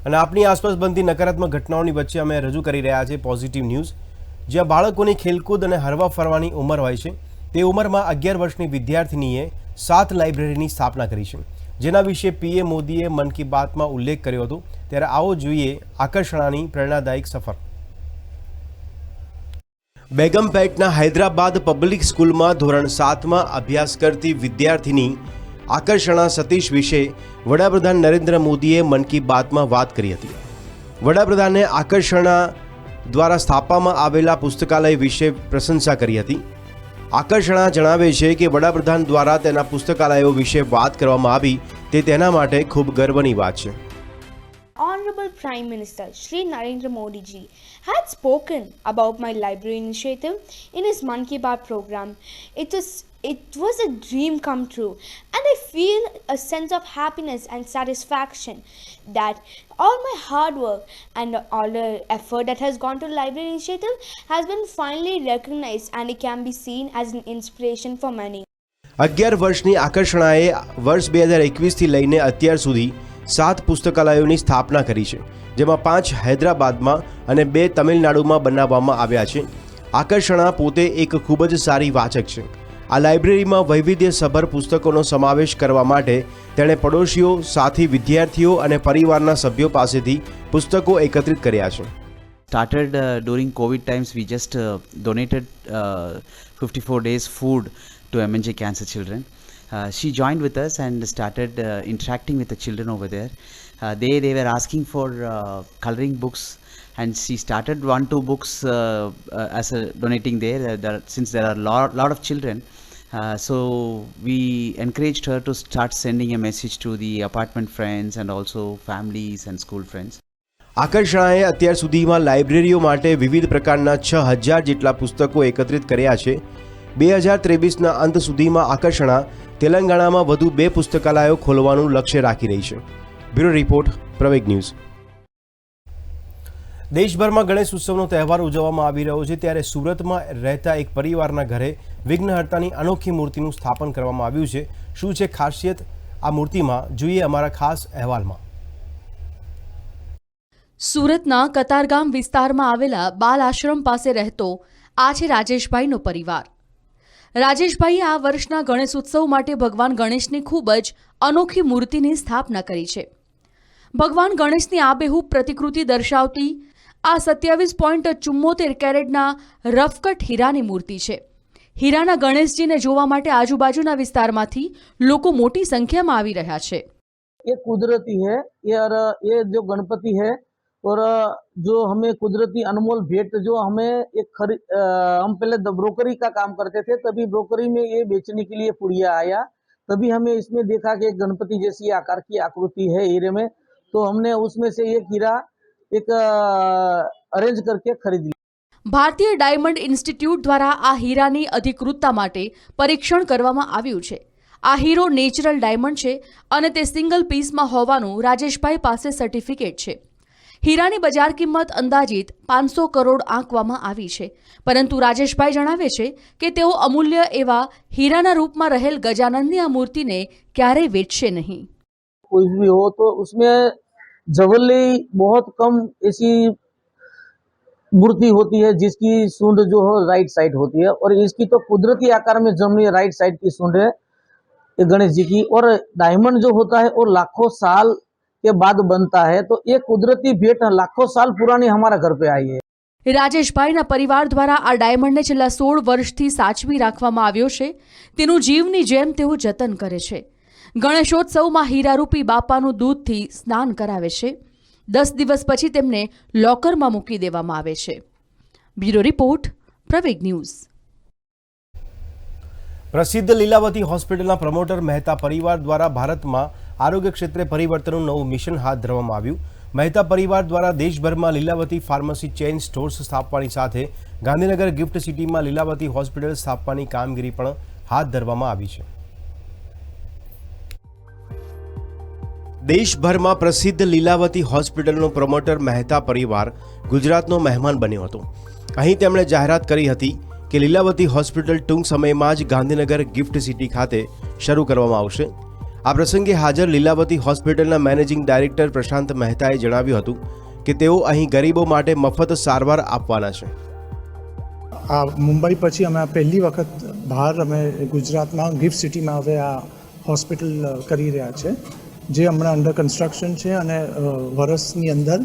અને આપણી આસપાસ બનતી નકારાત્મક ઘટનાઓની વચ્ચે અમે રજૂ કરી રહ્યા છીએ પોઝિટિવ ન્યૂઝ, જ્યાં બાળકોની ખેલકૂદ અને હરવા ફરવાની ઉંમર હોય છે તે ઉંમરમાં 11 વર્ષની વિદ્યાર્થિનીએ 7 લાઇબ્રેરીની સ્થાપના કરી છે, જેના વિશે પીએમ મોદીએ મન કી બાતમાં ઉલ્લેખ કર્યો હતો। ત્યારે આવો જોઈએ આકર્ષણાની પ્રેરણાદાયક સફર। બેગમપેટના હૈદરાબાદ પબ્લિક સ્કૂલમાં ધોરણ 7માં અભ્યાસ કરતી વિદ્યાર્થિની આકર્ષણા સતીશ વિશે વડાપ્રધાન નરેન્દ્ર મોદીએ મન કી બાતમાં વાત કરી હતી। વડાપ્રધાને આકર્ષણા દ્વારા સ્થાપવામાં આવેલા પુસ્તકાલય વિશે પ્રશંસા કરી હતી। આકર્ષણા જણાવે છે કે વડાપ્રધાન દ્વારા તેના પુસ્તકાલયો વિશે વાત કરવામાં આવી તે તેના માટે ખૂબ ગર્વની વાત છે। Honorable Prime Minister Shri Narendra Modi ji had spoken about my library initiative in his Mann Ki Baat program. It was a dream come true, and I feel a sense of happiness and satisfaction that all my hard work and all the effort that has gone to the library initiative has been finally recognized, and it can be seen as an inspiration for many. 11 વર્ષની આકર્ષણાએ વર્ષ 2021થી લઈને અત્યાર સુધી 7 પુસ્તકાલયોની સ્થાપના કરી છે, જેમાં 5 હૈદરાબાદમાં અને 2 તમિલનાડુમાં બનાવવામાં આવ્યા છે। આકર્ષણા પોતે એક ખૂબ જ સારી વાચક છે। આ લાઇબ્રેરીમાં વૈવિધ્યસભર પુસ્તકોનો સમાવેશ કરવા માટે તેણે પડોશીઓ, સાથી વિદ્યાર્થીઓ અને પરિવારના સભ્યો પાસેથી પુસ્તકો એકત્રિત કર્યા છે। Started during COVID times. We just donated 54 days food to MNJ cancer children. She joined with us and started interacting with the children over there. They were asking for coloring books, and she started 1-2 books as a donating there. Since there are lot of children, so we encouraged her to start sending a message to the apartment friends and also families and school friends. આકર્ષણાએ અત્યાર સુધીમાં લાઇબ્રેરીઓ માટે વિવિધ પ્રકારના 6000 જેટલા પુસ્તકો એકત્રિત કર્યા છે। 2023ના અંત સુધીમાં આકર્ષણા તેલંગાણામાં વધુ 2 પુસ્તકાલયો ખોલવાનું લક્ષ્ય રાખી રહી છે। બ્યુરો રિપોર્ટ, પ્રવેગ ન્યૂઝ। દેશભરમાં ગણેશ ઉત્સવનો તહેવાર ઉજવવામાં આવી રહ્યો છે, ત્યારે સુરતમાં રહેતા એક પરિવારના ઘરે વિઘ્નહર્તાની અનોખી મૂર્તિનું સ્થાપન કરવામાં આવ્યું છે। શું છે ખાસિયત આ મૂર્તિમાં, જોઈએ અમારા ખાસ અહેવાલમાં। સુરતના કતારગામ વિસ્તારમાં આવેલા બાલ આશ્રમ પાસે રહેતો આ છે રાજેશભાઈનો પરિવાર। રાજેશભાઈએ આ વર્ષના ગણેશ ઉત્સવ માટે ભગવાન ગણેશની ખૂબ જ અનોખી મૂર્તિની સ્થાપના કરી છે। ભગવાન ગણેશની આબેહૂબ પ્રતિકૃતિ દર્શાવતી આ 27.74 કેરેટના રફકટ હીરાની મૂર્તિ છે। હીરાના ગણેશજીને જોવા માટે આજુબાજુના વિસ્તારમાંથી લોકો મોટી સંખ્યામાં આવી રહ્યા છે। ये कुदरती है, ये जो गणपति है और जो हमें कुदरती अनमोल भेंट जो हमें हम पहले ब्रोकरी का काम करते थे, तभी ब्रोकरी में ये बेचने के लिए पुड़िया आया, तभी हमें इसमें देखा कि एक गणपति जैसी आकार की आकृति है हीरे में, तो हमने उसमें से एक हीरा एक अरेंज करके खरीद लिया। ભારતીય ડાયમંડ ઇન્સ્ટિટ્યૂટ દ્વારા આ હીરાની અધિકૃતતા માટે પરીક્ષણ કરવામાં આવ્યું છે। આ હીરો નેચરલ ડાયમંડ છે અને તે સિંગલ પીસમાં હોવાનું રાજેશભાઈ પાસે સર્ટિફિકેટ છે। હીરાની બજાર કિંમત અંદાજિત 500 કરોડ આંકવામાં આવી છે, પરંતુ રાજેશભાઈ જણાવે છે કે તેઓ અમૂલ્ય એવા હીરાના રૂપમાં રહેલ ગજાનંદની આ મૂર્તિને ક્યારેય વેચશે નહીં। कोई भी हो तो उसमें जवली बहुत कम ऐसी मूर्ति होती है जिसकी सूंड जो हो राइट साइड होती है, और इसकी तो कुदरती आकार में जमी राइट साइड की सूंड है ये गणेश जी की। और डायमंड जो होता है वो लाखों साल के बाद बनता है, तो ये कुदरती भेंट लाखों साल पुरानी हमारा घर पे आई है। રાજેશભાઈના પરિવાર દ્વારા આ ડાયમંડને છેલ્લા 16 વર્ષથી સાચવી રાખવામાં આવ્યો છે। તેનું જીવની જેમ તેઓ જતન કરે છે। ગણેશોત્સવમાં હીરારૂપી બાપાનું દૂધથી સ્નાન કરાવે છે। 10 દિવસ પછી તેમને લોકરમાં મૂકી દેવામાં આવે છે। બ્યુરો રિપોર્ટ, પ્રવેગ ન્યૂઝ। પ્રસિદ્ધ લીલાવતી હોસ્પિટલના પ્રમોટર મહેતા પરિવાર દ્વારા ભારતમાં આરોગ્ય ક્ષેત્રે પરિવર્તનનું નવું મિશન હાથ ધરવામાં આવ્યું। મહેતા પરિવાર દ્વારા દેશભરમાં લીલાવતી ફાર્મસી ચેઇન સ્ટોર્સ સ્થાપવાની સાથે ગાંધીનગર ગિફ્ટ સિટીમાં લીલાવતી હોસ્પિટલ સ્થાપવાની કામગીરી પણ હાથ ધરવામાં આવી છે। દેશભરમાં પ્રસિદ્ધ લીલાવતી હોસ્પિટલનો પ્રમોટર મહેતા પરિવાર ગુજરાતનો મહેમાન બન્યો હતો। અહીં તેમણે જાહેરાત કરી હતી કે લીલાવતી હોસ્પિટલ ટૂંક સમયમાં જ ગાંધીનગર ગિફ્ટ સિટી ખાતે શરૂ કરવામાં આવશે। આ પ્રસંગે હાજર લીલાવતી હોસ્પિટલના મેનેજિંગ ડાયરેક્ટર પ્રશાંત મહેતાએ જણાવ્યું હતું કે તેઓ અહીં ગરીબો માટે મફત સારવાર આપવાના છે. આ મુંબઈ પછી અમે પહેલી વખત બહાર અમે ગુજરાતમાં ગિફ્ટ સિટીમાં હવે આ હોસ્પિટલ કરી રહ્યા છે, જે હમણાં અંડર કન્સ્ટ્રક્શન છે અને વર્ષની અંદર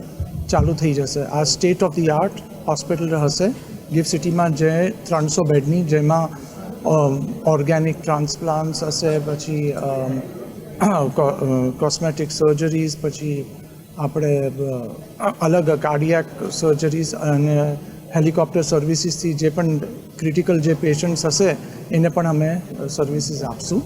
ચાલુ થઈ જશે. આ state of the art hospital હશે ગિફ્ટ સિટીમાં, જે 300 બેડની, જેમાં ઓર્ગેનિક ટ્રાન્સપ્લાન્ટ્સ હશે, પછી કોસ્મેટિક સર્જરીઝ, પછી આપણે અલગ કાર્ડિયાક સર્જરીઝ અને હેલિકોપ્ટર સર્વિસીસથી જે પણ ક્રિટિકલ જે પેશન્ટ્સ હશે એને પણ અમે સર્વિસીસ આપશું.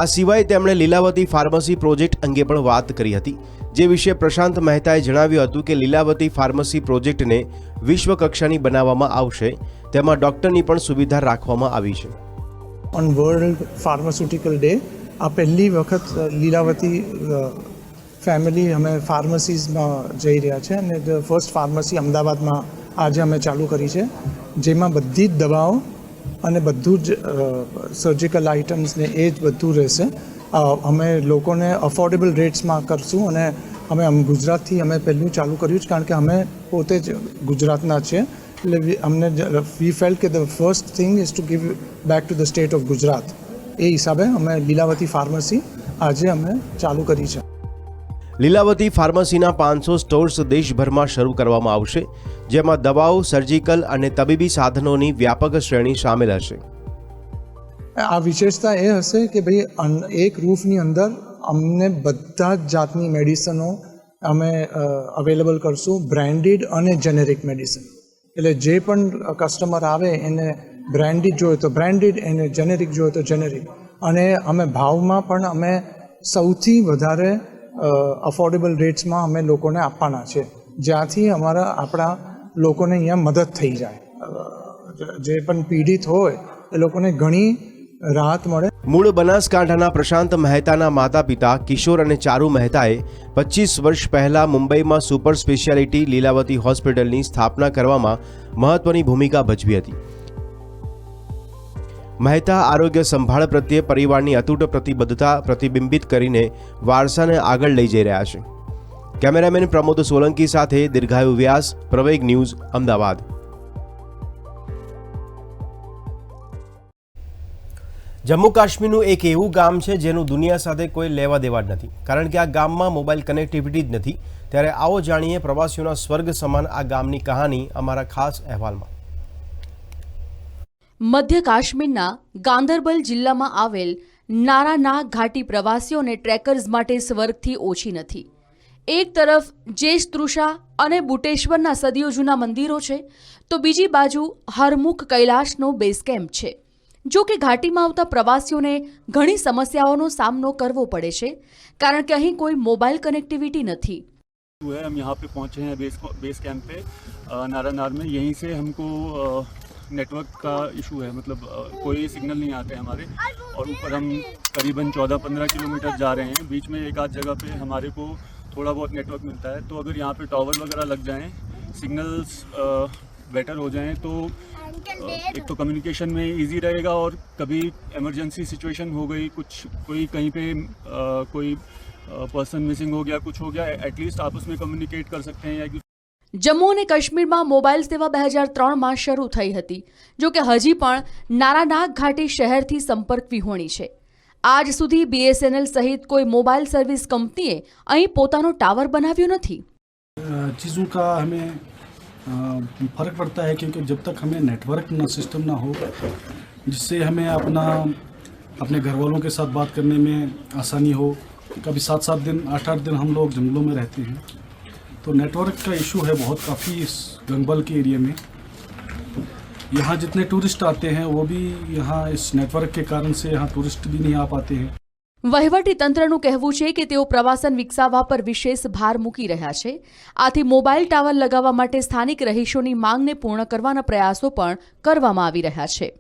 આ સિવાય તેમણે લીલાવતી ફાર્મસી પ્રોજેક્ટ અંગે પણ વાત કરી હતી, જે વિશે પ્રશાંત મહેતાએ જણાવ્યું હતું કે લીલાવતી ફાર્મસી પ્રોજેક્ટને વિશ્વ કક્ષાની બનાવવામાં આવશે. તેમાં ડૉક્ટરની પણ સુવિધા રાખવામાં આવી છે. ઓન વર્લ્ડ ફાર્માસ્યુટિકલ ડે આ પહેલી વખત લીલાવતી ફેમિલી અમે ફાર્મસીઝમાં જઈ રહ્યા છે અને ફર્સ્ટ ફાર્મસી અમદાવાદમાં આજે અમે ચાલુ કરી છે, જેમાં બધી જ દવાઓ અને બધું જ સર્જિકલ આઇટમ્સ ને એ જ બધું રહેશે. અમે લોકોને અફોર્ડેબલ રેટ્સમાં કરશું અને અમે ગુજરાતથી અમે પહેલું ચાલુ કર્યું છે, કારણ કે અમે પોતે જ ગુજરાતના છીએ. એટલે અમને વી ફેલ્ટ કે the first thing is to give back to the state of Gujarat. એ હિસાબે અમે લીલાવતી ફાર્મસી આજે અમે ચાલુ કરી છે. લીલાવતી ફાર્મસીના 500 સ્ટોર્સ દેશભરમાં શરૂ કરવામાં આવશે, જેમાં દવાઓ, સર્જિકલ અને તબીબી સાધનોની વ્યાપક શ્રેણી સામેલ હશે. આ વિશેષતા એ હશે કે ભાઈ એક રૂફની અંદર અમને બધા જ જાતની મેડિસિનો અમે અવેલેબલ કરશું, બ્રાન્ડેડ અને જેનેરિક મેડિસિન. એટલે જે પણ કસ્ટમર આવે એને બ્રાન્ડેડ જોઈએ તો બ્રાન્ડેડ, એને જેનેરિક જોઈએ તો જેનેરિક. અને અમે ભાવમાં પણ અમે સૌથી વધારે અફોર્ડેબલ રેટ્સમાં અમે લોકોને આપવાના છે, જ્યાંથી આપણા લોકોને અહીંયા મદદ થઈ જાય. જે પણ પીડિત હોય એ લોકોને ઘણી રાહત મળે. મૂળ બનાસકાંઠાના પ્રશાંત મહેતાના માતા પિતા કિશોર અને ચારુ મહેતાએ 25 વર્ષ પહેલા મુંબઈમાં સુપર સ્પેશિયાલિટી લીલાવતી હોસ્પિટલની સ્થાપના કરવામાં મહત્વની ભૂમિકા ભજવી હતી. મહેતા આરોગ્ય સંભાળ પ્રત્યે પરિવારની અતૂટ પ્રતિબદ્ધતા પ્રતિબિંબિત કરીને વારસાને આગળ લઈ જઈ રહ્યા છે. કેમેરામેન પ્રમોદ સોલંકી સાથે દીર્ઘાયુ વ્યાસ, પ્રવેગ ન્યૂઝ, અમદાવાદ. જમ્મુ કાશ્મીરનું એક એવું ગામ છે જેનું દુનિયા સાથે કોઈ લેવા દેવા જ નથી, કારણ કે આ ગામમાં મોબાઈલ કનેક્ટિવિટી જ નથી. ત્યારે આવો જાણીએ પ્રવાસીઓના સ્વર્ગ સમાન આ ગામની કહાની અમારા ખાસ અહેવાલમાં. મધ્ય કાશ્મીરના ગાંદરબલ જિલ્લામાં આવેલ નારાનાગ ઘાટી પ્રવાસીઓને ટ્રેકર્સ માટે સ્વર્ગથી ઓછી નથી. એક તરફ જેશત્રુષા અને બુટેશ્વરના સદીઓ જૂના મંદિરો છે, તો બીજી બાજુ હરમુખ કૈલાશનો બેઝ કેમ્પ છે. જો કે ઘાટીમાં આવતા પ્રવાસીઓને ઘણી સમસ્યાઓનો સામનો કરવો પડે છે, કારણ કે અહીં કોઈ મોબાઈલ કનેક્ટિવિટી નથી. हम यहाँ पे पहुँचे हैं बेस कैंप पे नारानार में. यहीं से हमको नेटवर्क का इशू है, मतलब कोई सिग्नल नहीं आते हमारे, और ऊपर हम करीबन 14-15 किलोमीटर जा रहे हैं. बीच में एक आध जगह पे हमारे को थोड़ा बहुत नेटवर्क मिलता है. तो अगर यहाँ पे टावर वगैरह लग जाएं, सिग्नल्स बेटर हो जाएं, तो एक तो कम्युनिकेशन में इजी रहेगा, और कभी इमरजेंसी सिचुएशन हो गई, कोई कहीं पे कोई पर्सन मिसिंग हो गया, कुछ हो गया, एटलीस्ट आप उसमें कम्युनिकेट कर सकते हैं. या જમ્મુ અને કાશ્મીરમાં મોબાઈલ સેવા 2003માં શરૂ થઈ હતી, જો કે હજી પણ નારાનાગ ઘાટી શહેરથી સંપર્ક વિહોણી છે. આજ સુધી BSNL સહિત કોઈ મોબાઈલ સર્વિસ કંપનીએ અહીં પોતાનો ટાવર બનાવ્યો નથી. चीज़ों का हमें फ़र्क पड़ता है, क्योंकि जब तक हमें नेटवर्क सिस्टम ना हो, जिससे हमें अपने घर वालों के साथ बात करने में आसानी हो. कभी 7-7 दिन 8-8 दिन हम लोग जंगलों में रहते हैं, तो नेटवर्क का इशू है बहुत काफ़ी इस गंगबल के एरिया में. यहाँ जितने टूरिस्ट आते हैं वो भी यहाँ इस नेटवर्क के कारण से यहाँ टूरिस्ट भी नहीं आ पाते हैं. વહીવટી તંત્રનું કહેવું છે કે તેઓ પ્રવાસન વિકસાવવા પર વિશેષ ભાર મૂકી રહ્યા છે. આથી મોબાઈલ ટાવર લગાવવા માટે સ્થાનિક રહીશોની માંગને પૂર્ણ કરવાના પ્રયાસો પણ કરવામાં આવી રહ્યા છે.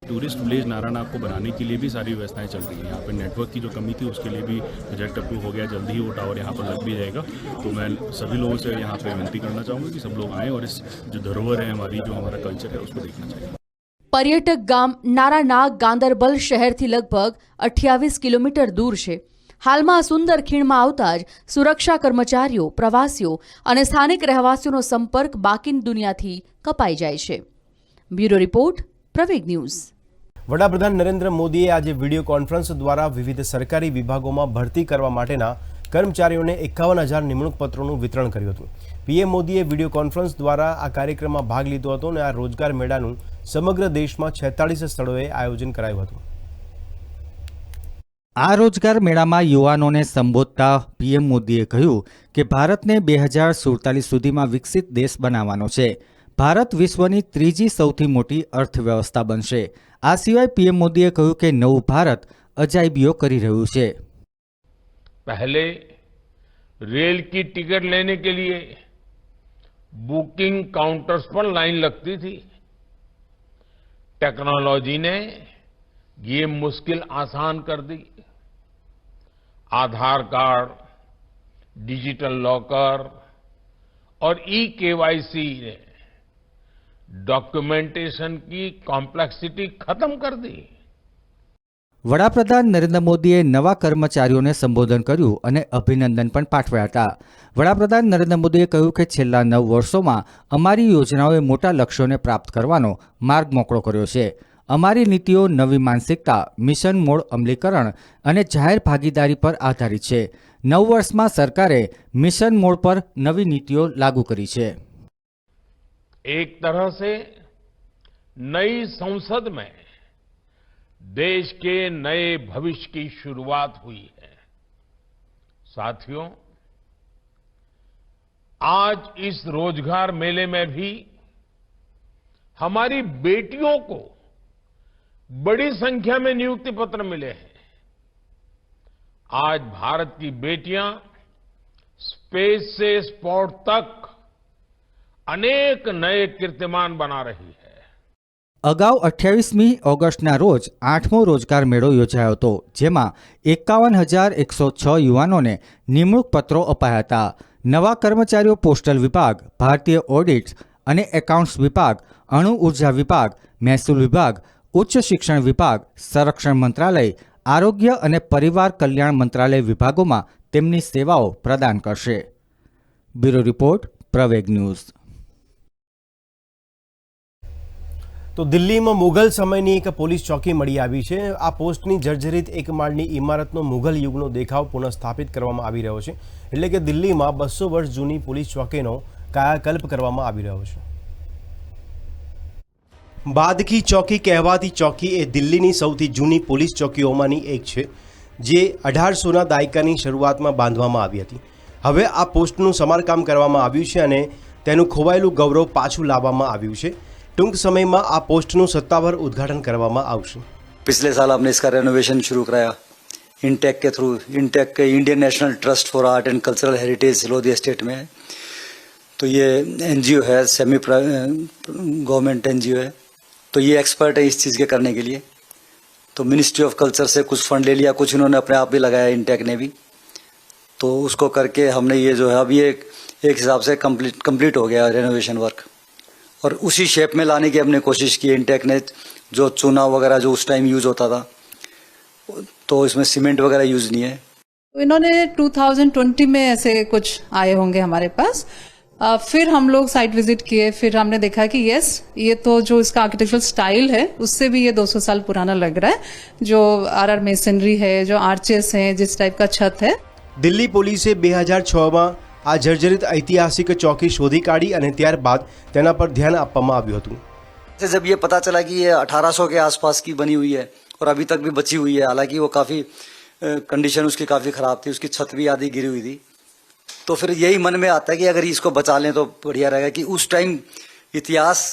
टूरिस्ट विलेज नारानाग को बनाने के लिए भी सारी व्यवस्थाएं चल रही हैं. यहाँ पर नेटवर्क की जो कमी थी उसके लिए भी प्रोजेक्ट अप्रूव हो गया. जल्दी ही वो टावर यहाँ पर लग भी जाएगा. तो मैं सभी लोगों से यहाँ पे विनती करना चाहूँगा कि सब लोग आएँ और इस जो धरोहर है हमारी, जो हमारा कल्चर है, उसको देखना चाहिए. પર્યટક ગામ નારાનાગ ગાંદરબલ શહેરથી લગભગ 28 કિલોમીટર દૂર છે. હાલમાં આ સુંદર ખીણમાં આવતા જ સુરક્ષા કર્મચારીઓ, પ્રવાસીઓ અને સ્થાનિક રહેવાસીઓનો સંપર્ક બાકીની દુનિયાથી કપાઈ જાય છે. બ્યુરો રિપોર્ટ, પ્રવેગ ન્યૂઝ. વડાપ્રધાન નરેન્દ્ર મોદીએ આજે વિડીયો કોન્ફરન્સ દ્વારા વિવિધ સરકારી વિભાગોમાં ભરતી કરવા માટેના કર્મચારીઓને 51,000 નિમણૂક પત્રોનું વિતરણ કર્યું હતું. પીએમ મોદીએ વિડીયો કોન્ફરન્સ દ્વારા આ કાર્યક્રમમાં ભાગ લીધો હતો અને આ રોજગાર મેળાનું સમગ્ર દેશમાં 46 સ્થળોએ આયોજન કરાયું હતું. આ રોજગાર મેળામાં યુવાનોને સંબોધતા પીએમ મોદીએ કહ્યું કે ભારતને 2047 સુધીમાં વિકસિત દેશ બનાવવાનો છે. ભારત વિશ્વની ત્રીજી સૌથી મોટી અર્થવ્યવસ્થા બનશે. આ સિવાય પીએમ મોદીએ કહ્યું કે નવું ભારત અજાયબીઓ કરી રહ્યું છે. पहले रेल की टिकट लेने के लिए बुकिंग काउंटर्स पर लाइन लगती थी. टेक्नोलॉजी ने ये मुश्किल आसान कर दी. आधार कार्ड, डिजिटल लॉकर और ई-केवाईसी ने डॉक्यूमेंटेशन की कॉम्प्लेक्सिटी खत्म कर दी. વડાપ્રધાન નરેન્દ્ર મોદીએ નવા કર્મચારીઓને સંબોધન કર્યું અને અભિનંદન પણ પાઠવ્યા હતા. વડાપ્રધાન નરેન્દ્ર મોદીએ કહ્યું કે છેલ્લા 9 વર્ષોમાં અમારી યોજનાઓએ મોટા લક્ષ્યોને પ્રાપ્ત કરવાનો માર્ગ મોકળો કર્યો છે. અમારી નીતિઓ નવી માનસિકતા, મિશન મોડ અમલીકરણ અને જાહેર ભાગીદારી પર આધારિત છે. 9 વર્ષમાં સરકારે મિશન મોડ પર નવી નીતિઓ લાગુ કરી છે. एक तरह से नई संसद में देश के नए भविष्य की शुरुआत हुई है. साथियों, आज इस रोजगार मेले में भी हमारी बेटियों को बड़ी संख्या में नियुक्ति पत्र मिले हैं. आज भारत की बेटियां स्पेस से स्पोर्ट तक अनेक नए कीर्तिमान बना रही है. અગાઉ 28મી ઓગસ્ટના રોજ 8મો રોજગાર મેળો યોજાયો હતો, જેમાં 51,106 યુવાનોને નિમણૂક પત્રો અપાયા હતા. નવા કર્મચારીઓ પોસ્ટલ વિભાગ, ભારતીય ઓડિટ્સ અને એકાઉન્ટ્સ વિભાગ, અણુ ઉર્જા વિભાગ, મહેસૂલ વિભાગ, ઉચ્ચ શિક્ષણ વિભાગ, સંરક્ષણ મંત્રાલય, આરોગ્ય અને પરિવાર કલ્યાણ મંત્રાલય વિભાગોમાં તેમની સેવાઓ પ્રદાન કરશે. બ્યુરો રિપોર્ટ, પ્રવેગ ન્યૂઝ. તો દિલ્હીમાં મુઘલ સમયની એક પોલીસ ચોકી મળી આવી છે. આ પોસ્ટની જર્જરિત એક માળની ઇમારતનો મુઘલ યુગનો દેખાવ પુનઃસ્થાપિત કરવામાં આવી રહ્યો છે. એટલે કે દિલ્હીમાં 200 વર્ષ જૂની પોલીસ ચોકીનો કાયાકલ્પ કરવામાં આવી રહ્યો છે. બાદકી ચોકી કહેવાતી ચોકી એ દિલ્હીની સૌથી જૂની પોલીસ ચોકીઓમાંની એક છે, જે 1800ના દાયકાની શરૂઆતમાં બાંધવામાં આવી હતી. હવે આ પોસ્ટનું સમારકામ કરવામાં આવ્યું છે અને તેનું ખોવાયેલું ગૌરવ પાછું લાવવામાં આવ્યું છે. टूंक समय में आ पोस्ट નું સત્તાવાર ઉદ્ઘાટન કરવામાં આવશે. पिछले साल हमने इसका रेनोवेशन शुरू कराया इंटेक के थ्रू. इंटेक के Indian national trust for art and cultural heritage Lodhi state में है. तो ये एनजीओ है, सेमी गवर्नमेंट एनजीओ है. तो ये एक्सपर्ट है इस चीज़ के करने के लिए. तो मिनिस्ट्री ऑफ कल्चर से कुछ फंड ले लिया, कुछ इन्होंने अपने आप भी लगाया, इंटेक ने भी. तो उसको करके हमने ये जो है अब ये एक हिसाब से कंप्लीट हो गया रेनोवेशन वर्क. और उसी शेप में लाने की हमने कोशिश की. इंटेक ने जो चूना वगैरह जो उस टाइम यूज होता था, तो इसमें सीमेंट वगैरह यूज नहीं है. इन्होंने 2020 में ऐसे कुछ आए होंगे हमारे पास. फिर हम लोग साइट विजिट किए, फिर हमने देखा कि यस, ये तो जो इसका आर्किटेक्चरल स्टाइल है उससे भी ये 200 साल पुराना लग रहा है. जो आरआर मेसनरी है, जो आर्चेस हैं, जिस टाइप का छत है. दिल्ली पुलिसे 2006 આ જર્જરિત ઐતિહાસિક ચોકી શોધી કાઢી અને ત્યારબાદ તેના પર ધ્યાન આપવામાં આવ્યું હતું. जब ये पता चला कि ये 1800 के आसपास की बनी हुई है और अभी तक भी बची हुई है, हालांकि वो काफ़ी कंडीशन उसकी काफ़ी ख़राब थी, उसकी छत भी आधी गिरी हुई थी. तो फिर यही मन में आता है कि अगर इसको बचा लें तो बढ़िया रहेगा कि उस टाइम इतिहास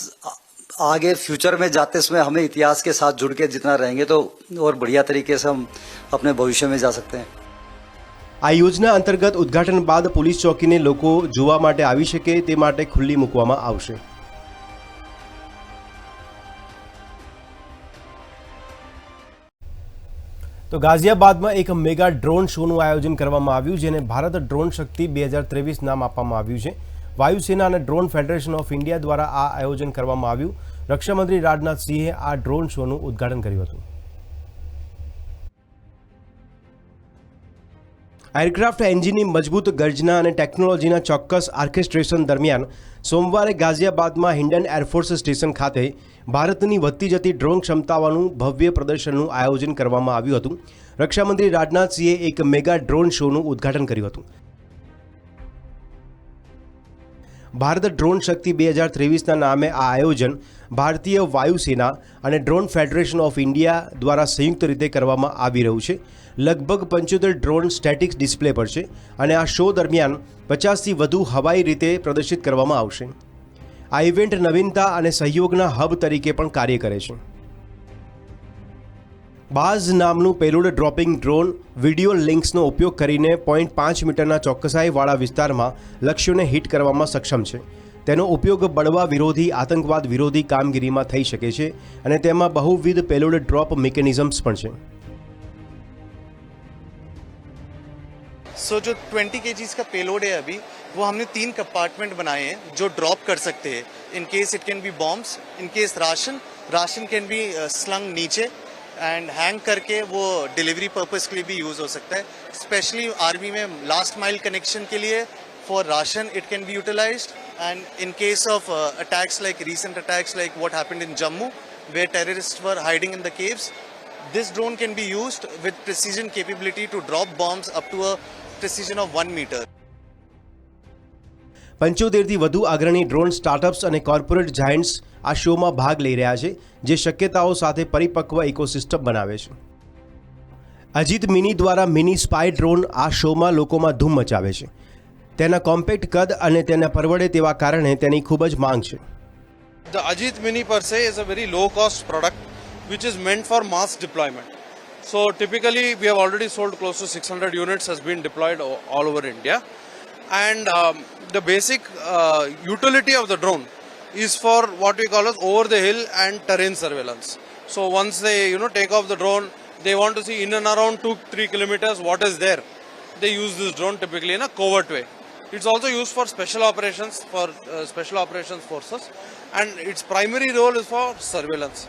आगे फ्यूचर में जाते समय हमें इतिहास के साथ जुड़ के जितना रहेंगे तो और बढ़िया तरीके से हम अपने भविष्य में जा सकते हैं. આ યોજના અંતર્ગત ઉદ્ઘાટન બાદ પોલીસ ચોકીને લોકો જોવા માટે આવી શકે તે માટે ખુલ્લી મૂકવામાં આવશે. તો ગાઝિયાબાદમાં એક મેગા ડ્રોન શોનું આયોજન કરવામાં આવ્યું, જેને ભારત ડ્રોન શક્તિ 2023 નામ આપવામાં આવ્યું છે. વાયુસેના અને ડ્રોન ફેડરેશન ઓફ ઇન્ડિયા દ્વારા આ આયોજન કરવામાં આવ્યું. રક્ષામંત્રી રાજનાથસિંહે આ ડ્રોન શોનું ઉદ્ઘાટન કર્યું હતું. એરક્રાફ્ટ એન્જિનની મજબૂત ગર્જના અને ટેકનોલોજીના ચોક્કસ ઓર્કેસ્ટ્રેશન દરમિયાન સોમવારે ગાઝિયાબાદમાં હિન્ડન એરફોર્સ સ્ટેશન ખાતે ભારતની વધતી જતી ડ્રોન ક્ષમતાઓનું ભવ્ય પ્રદર્શનનું આયોજન કરવામાં આવ્યું હતું. રક્ષામંત્રી રાજનાથસિંહે એક મેગા ડ્રોન શોનું ઉદ્ઘાટન કર્યું હતું. ભારત ડ્રોન શક્તિ 2023ના નામે આ આયોજન ભારતીય વાયુસેના અને ડ્રોન ફેડરેશન ઓફ ઇન્ડિયા દ્વારા સંયુક્ત રીતે કરવામાં આવી રહ્યું છે. લગભગ 75 ડ્રોન સ્ટેટિક્સ ડિસ્પ્લે પર છે અને આ શો દરમિયાન 50થી વધુ હવાઈ રીતે પ્રદર્શિત કરવામાં આવશે. આ ઇવેન્ટ નવીનતા અને સહયોગના હબ તરીકે પણ કાર્ય કરે છે. બાઝ નામનું પેલોડ ડ્રોપિંગ ડ્રોન વિડિયો લિંક્સનો ઉપયોગ કરીને 0.5 મીટરના ચોકસાઈવાળા વિસ્તારમાં લક્ષ્યોને હિટ કરવામાં સક્ષમ છે. તેનો ઉપયોગ બળવા વિરોધી આતંકવાદ વિરોધી કામગીરીમાં થઈ શકે છે અને તેમાં બહુવિધ પેલોડ ડ્રોપ મિકેનિઝમ્સ પણ છે. जो 20 kgs का पेलोड है अभी वो हमने 3 कंपार्टमेंट बनाए हैं जो ड्रॉप कर सकते हैं. In case it can B bombs, in case ration can be slung नीचे एंड हैंग करके वो डिलीवरी पर्पस के लिए भी यूज़ हो सकता है. स्पेशली आर्मी में लास्ट माइल कनेक्शन के लिए for ration it can be utilized. And in case of attacks like recent attacks like what happened in Jammu where terrorist were hiding in the caves, this drone can be used with precision capability to drop bombs up to a precision of 1 meter. 75થી વધુ અગ્રણી drone startups અને corporate Giants આ શોમાં ભાગ લઈ રહ્યા છે, જે શક્યતાઓ સાથે પરિપક્વ ઇકોસિસ્ટમ બનાવે છે. અજીત મિની દ્વારા મિની સ્પાય ડ્રોન આ શોમાં લોકોમાં ધૂમ મચાવે છે. તેના કોમ્પેક્ટ કદ અને તેને પરવડે તેવા કારણે તેની ખૂબ જ માંગ છે. The Ajit Mini per se is a very low cost product which is meant for mass deployment. So typically we have already sold close to 600 units has been deployed all over India. And the basic utility of the drone is for what we call as over the hill and terrain surveillance. So once they take off the drone, they want to see in and around 2-3 kilometers what is there. They use this drone typically in a covert way. It's also used for special operations forces, and its primary role is for surveillance.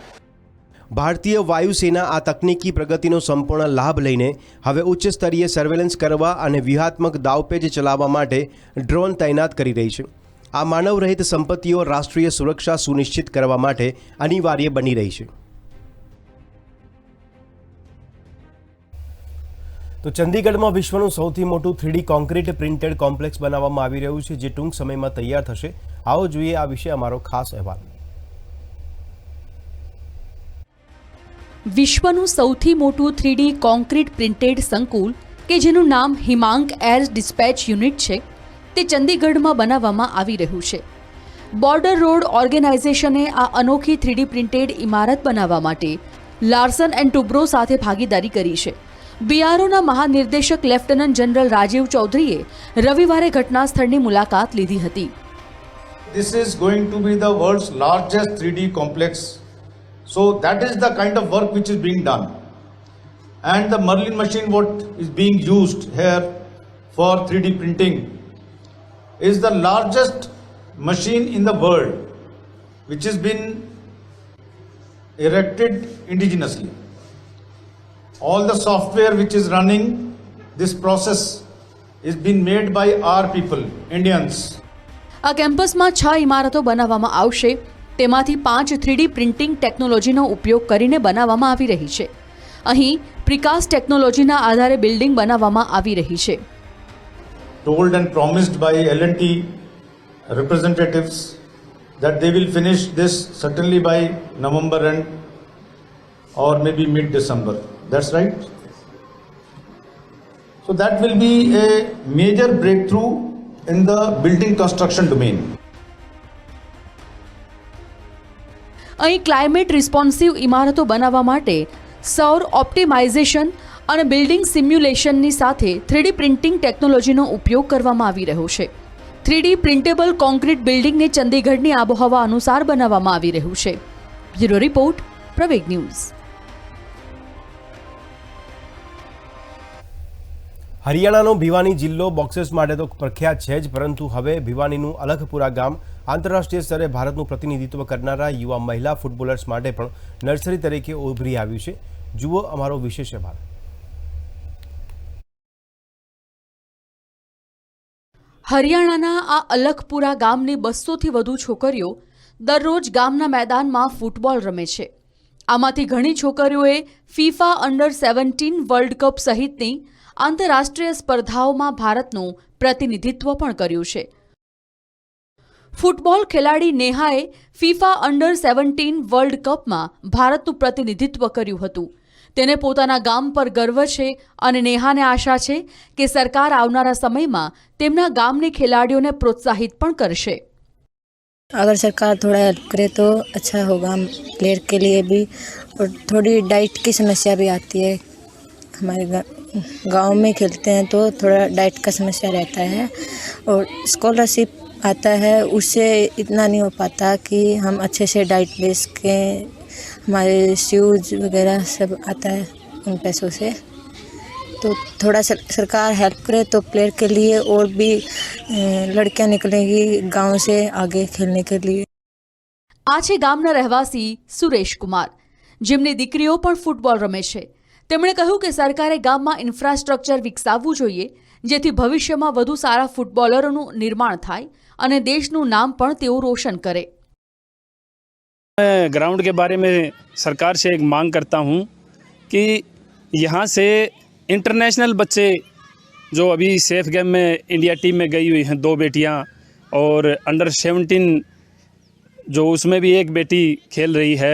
ભારતીય વાયુસેના આ તકનીકી પ્રગતિનો સંપૂર્ણ લાભ લઈને હવે ઉચ્ચ સ્તરીય સર્વેલન્સ કરવા અને વ્યૂહાત્મક દાવપેચ ચલાવવા માટે ડ્રોન તૈનાત કરી રહી છે. આ માનવરહિત સંપત્તિઓ રાષ્ટ્રીય સુરક્ષા સુનિશ્ચિત કરવા માટે અનિવાર્ય બની રહી છે. તો ચંદીગઢમાં વિશ્વનું સૌથી મોટું 3D કોન્ક્રીટ પ્રિન્ટેડ કોમ્પ્લેક્સ બનાવવામાં આવી રહ્યું છે, જે ટૂંક સમયમાં તૈયાર થશે. આવો જોઈએ આ વિશે અમારો ખાસ અહેવાલ. વિશ્વનું સૌથી મોટું 3D કોન્ક્રીટ પ્રિન્ટેડ સંકુલ કે જેનું નામ હિમાંક એર ડિસ્પેચ યુનિટ છે, તે ચંદીગઢમાં બનાવવામાં આવી રહ્યું છે. બોર્ડર રોડ ઓર્ગેનાઇઝેશને આ અનોખી 3D પ્રિન્ટેડ ઇમારત બનાવવા માટે લાર્સન એન્ડ ટુબ્રો સાથે ભાગીદારી કરી છે. બીઆરઓના મહાનિર્દેશક લેફ્ટનન્ટ જનરલ રાજીવ ચૌધરીએ રવિવારે ઘટના સ્થળની મુલાકાત લીધી હતી. This is going to be the world's largest 3D complex. So that is the kind of work which is being done. And the Merlin machine what is being used here for 3D printing is the largest machine in the world which has been erected indigenously. All the software which is running this process is being made by our people, Indians. આ કેમ્પસમાં 6 ઇમારતો બનાવવામાં આવશે. તેમાંથી 5 3D printing ટેકનોલોજીનો ઉપયોગ કરીને બનાવવામાં આવી રહી છે. અહીં પ્રિકાસ્ટ ટેકનોલોજીના આધારે બિલ્ડિંગ બનાવવામાં આવી રહી છે. Told and promised by L&T representatives that they will finish this certainly by November end or maybe mid-December. That's right. So that will be a major breakthrough in the building construction domain. અહીં climate responsive ઇમારતો બનાવવા માટે સૌર optimisation અને building સિમ્યુલેશનની સાથે 3D printing ટેકનોલોજીનો ઉપયોગ કરવામાં આવી રહ્યો છે. 3D પ્રિન્ટેબલ કોન્ક્રીટ બિલ્ડિંગને ચંદીગઢની આબોહવા અનુસાર બનાવવામાં આવી રહ્યું છે. બ્યુરો રિપોર્ટ, પ્રવેગ ન્યૂઝ. હરિયાણાનો ભિવાની જિલ્લો બોક્સર્સ માટે તો પ્રખ્યાત છે જ, પરંતુ હવે ભિવાનીનું અલખપુરા ગામ આંતરરાષ્ટ્રીય સ્તરે ભારતનું પ્રતિનિધિત્વ કરનારા યુવા મહિલા ફૂટબોલર્સ માટે પણ નર્સરી તરીકે ઉભરી આવ્યું છે. જુઓ અમારો વિશેષ અહેવાલ. હરિયાણાના આ અલખપુરા ગામની 200થી વધુ છોકરીઓ દરરોજ ગામના મેદાનમાં ફૂટબોલ રમે છે. આમાંથી ઘણી છોકરીઓએ ફીફા અંડર 17 વર્લ્ડ કપ સહિતની આંતરરાષ્ટ્રીય સ્પર્ધાઓમાં ભારતનું પ્રતિનિધિત્વ પણ કર્યું છે. ફૂટબોલ ખેલાડી નેહાએ ફીફા અંડર 17 વર્લ્ડ કપમાં ભારતનું પ્રતિનિધિત્વ કર્યું હતું. તેને પોતાના ગામ પર ગર્વ છે અને નેહાને આશા છે કે સરકાર આવનારા સમયમાં તેમના ગામની ખેલાડીઓને પ્રોત્સાહિત પણ કરશે. अगर सरकार थोड़ा हेल्प करे तो अच्छा होगा प्लेयर के लिए भी, और थोड़ी डाइट की समस्या भी आती है. हमारे गांव में खेलते हैं तो थोड़ा डाइट का समस्या रहता है, और स्कॉलरशिप आता है उससे इतना नहीं हो पाता कि हम अच्छे से डाइट ले सकें. हमारे शूज़ वगैरह सब आता है उन पैसों से. तो थोड़ा सरकार हेल्प करे तो प्लेयर के लिए और भी लड़कियां निकलेंगी गांव से आगे खेलने के लिए. આ છે ગામના રહેવાસી સુરેશ કુમાર, જેમની દીકરીઓ પણ ફૂટબોલ રમે છે. તેમણે કહ્યું કે સરકારે ગામમાં ઇન્ફ્રાસ્ટ્રક્ચર વિકસાવવું જોઈએ, જેથી ભવિષ્યમાં વધુ સારા ફૂટબોલરોનું નિર્માણ થાય અને દેશનું નામ પણ તેઓ રોશન કરે. मैं ग्राउंड के बारे में सरकार से एक मांग करता हूं कि यहां से इंटरनेशनल बच्चे जो अभी सेफ गेम में इंडिया टीम में गई हुई हैं 2 बेटियां, और अंडर 17 जो उसमें भी एक बेटी खेल रही है,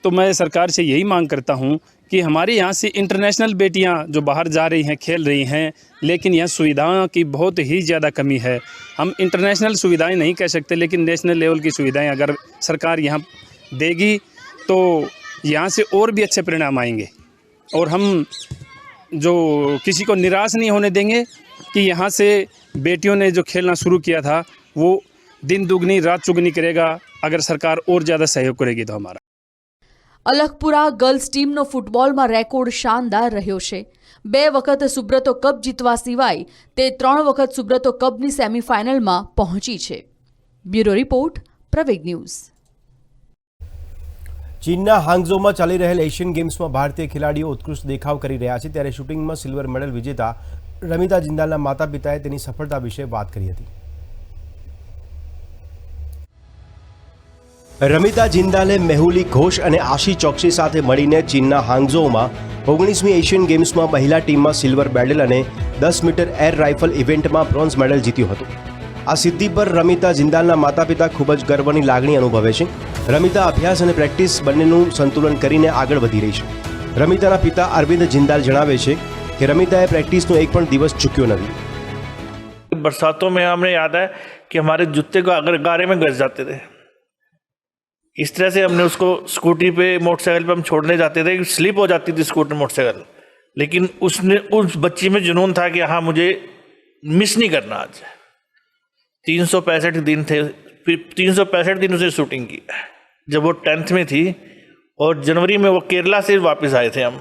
तो मैं सरकार से यही मांग करता हूं कि हमारे यहाँ से इंटरनेशनल बेटियां जो बाहर जा रही हैं खेल रही हैं, लेकिन यहाँ सुविधाओं की बहुत ही ज़्यादा कमी है. हम इंटरनेशनल सुविधाएं नहीं कह सकते, लेकिन नेशनल लेवल की सुविधाएं अगर सरकार यहाँ देगी तो यहाँ से और भी अच्छे परिणाम आएंगे, और हम जो किसी को निराश नहीं होने देंगे कि यहाँ से बेटियों ने जो खेलना शुरू किया था वो दिन दुगनी रात चुगनी करेगा अगर सरकार और ज़्यादा सहयोग करेगी तो हमारा. અલખપુરા ગર્લ્સ ટીમનો ફૂટબોલમાં રેકોર્ડ શાનદાર રહ્યો છે. 2 વખત સુબ્રતો કપ જીતવા સિવાય તે 3 વખત સુબ્રતો કપની સેમીફાઇનલમાં પહોંચી છે. બ્યુરો રિપોર્ટ, પ્રવેગ ન્યૂઝ. ચીનના હાંગઝોમાં ચાલી રહેલ એશિયન ગેમ્સમાં ભારતીય ખેલાડીઓ ઉત્કૃષ્ટ દેખાવ કરી રહ્યા છે, ત્યારે શૂટિંગમાં સિલ્વર મેડલ વિજેતા રમિતા જિંદાલના માતા પિતાએ તેની સફળતા વિશે વાત કરી હતી. રમિતા જિંદાલે મેહુલી ઘોષ અને આશી ચોકસી સાથે મળીને ચીનના હાંગઝોમાં 19મી એશિયન ગેમ્સમાં મહિલા ટીમમાં સિલ્વર મેડલ અને 10 મીટર એર રાઇફલ ઇવેન્ટમાં બ્રોન્ઝ મેડલ જીત્યું હતું. આ સિદ્ધિ પર રમિતા જિંદાલના માતા પિતા ખૂબ જ ગર્વની લાગણી અનુભવે છે. રમિતા અભ્યાસ અને પ્રેક્ટિસ બંનેનું સંતુલન કરીને આગળ વધી રહી છે. રમિતાના પિતા અરવિંદ જિંદાલ જણાવે છે કે રમિતાએ પ્રેક્ટિસનો એક પણ દિવસ ચૂક્યો નથી. बरसातों में हमें याद है कि हमारे जूते को अगर गारे में घस जाते थे, इस तरह से हमने उसको स्कूटी पे मोटरसाइकिल पे हम छोड़ने जाते थे, स्लिप हो जाती थी स्कूटर मोटरसाइकिल, लेकिन उसने उस बच्ची में जुनून था कि हाँ मुझे मिस नहीं करना. आज 365 दिन थे, 365 दिन उसे शूटिंग की. जब वो 10th में थी और जनवरी में वो केरला से वापस आए थे हम,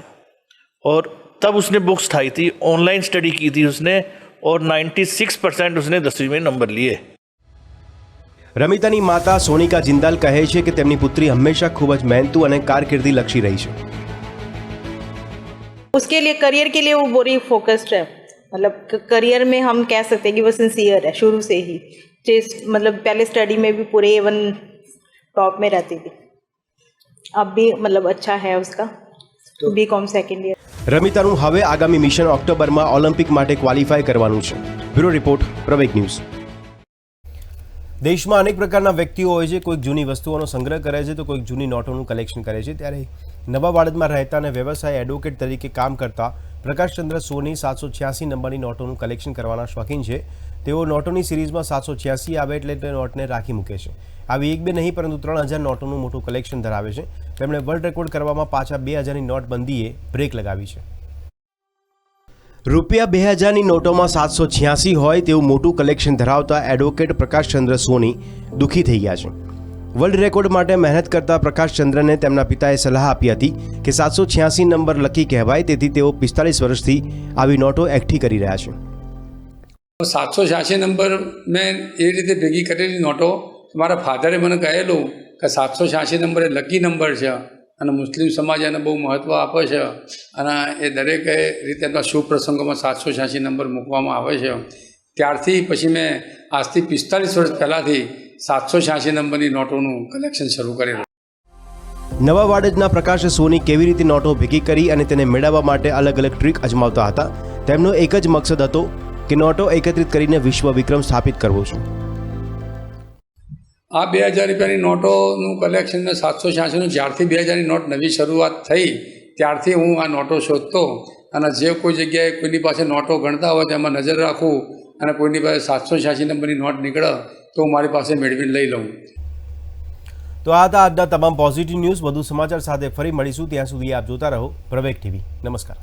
और तब उसने बुक्स उठाई थी, ऑनलाइन स्टडी की थी उसने, और 96% उसने 10वीं में नंबर लिए. રમિતાની માતા સોનિકા જિંદાલ કહે છે કે તેમની પુત્રી હંમેશા ખૂબ જ મહેનતુ અને કારકિર્દી લક્ષી રહી છે. उसके लिए करियर के लिए वो पूरी फोकस्ड है. मतलब करियर में हम कह सकते हैं कि वो सिंसियर है शुरू से ही. मतलब पहले स्टडी में भी पूरे A1 टॉप में रहती थी. अब भी मतलब अच्छा है उसका BCom सेकंड ईयर. રમિતાનું હવે આગામી મિશન ઓક્ટોબરમાં ઓલિમ્પિક માટે ક્વોલિફાય કરવાનું છે. બ્યુરો રિપોર્ટ, પ્રવેગ ન્યૂઝ. દેશમાં અનેક પ્રકારના વ્યક્તિઓ હોય છે. કોઈક જૂની વસ્તુઓનો સંગ્રહ કરે છે તો કોઈક જૂની નોટોનું કલેક્શન કરે છે. ત્યારે નવા વાડદમાં રહેતા અને વ્યવસાય એડવોકેટ તરીકે કામ કરતા પ્રકાશચંદ્ર સોની 786 નંબરની નોટોનું કલેક્શન કરવાના શોખીન છે. તેઓ નોટોની સિરીઝમાં 786 આવે એટલે તે નોટને રાખી મૂકે છે. આવી 1-2 નહીં પરંતુ 3000 નોટોનું મોટું કલેક્શન ધરાવે છે. તેમણે વર્લ્ડ રેકોર્ડ કરવામાં પાછા 2000ની નોટબંધીએ બ્રેક લગાવી છે. રૂપિયા 2000ની નોટોમાં 786 હોય તેવું મોટું કલેક્શન ધરાવતા એડવોકેટ પ્રકાશચંદ્ર સોની દુઃખી થઈ ગયા છે. વર્લ્ડ રેકોર્ડ માટે મહેનત કરતા પ્રકાશચંદ્રને તેમના પિતાએ સલાહ આપી હતી કે 786 નંબર લકી કહેવાય, તેથી તેઓ 45 વર્ષથી આવી નોટો એકઠી કરી રહ્યા છે. 786 નંબર મેં એ રીતે ભેગી કરેલી નોટો મારા ફાધરે મને કહેલું કે 786 નંબર એ લકી નંબર છે અને મુસ્લિમ સમાજ એને બહુ મહત્ત્વ આપે છે અને એ દરેક રીતે શુભ પ્રસંગોમાં 786 નંબર મૂકવામાં આવે છે. ત્યારથી પછી મેં આજથી 45 વર્ષ પહેલાંથી 786 નંબરની નોટોનું કલેક્શન શરૂ કરેલું. નવા વાડજના પ્રકાશ સોની કેવી રીતે નોટો ભેગી કરી અને તેને મેળવવા માટે અલગ અલગ ટ્રીક અજમાવતા હતા. તેમનો એક જ મકસદ હતો કે નોટો એકત્રિત કરીને વિશ્વ વિક્રમ સ્થાપિત કરવો છે. આ 2000 રૂપિયાની નોટોનું કલેક્શન મેં 786નું જ્યારથી 2000ની નોટ નવી શરૂઆત થઈ ત્યારથી હું આ નોટો શોધતો અને જે કોઈ જગ્યાએ કોઈની પાસે નોટો ગણતા હોય તેમાં નજર રાખું અને કોઈની પાસે 786 નંબરની નોટ નીકળે તો હું મારી પાસે મેળવીને લઈ લઉં. તો આ હતા આજના તમામ પોઝિટિવ ન્યૂઝ. વધુ સમાચાર સાથે ફરી મળીશું. ત્યાં સુધી આપ જોતા રહો પ્રવેગ ટીવી. નમસ્કાર.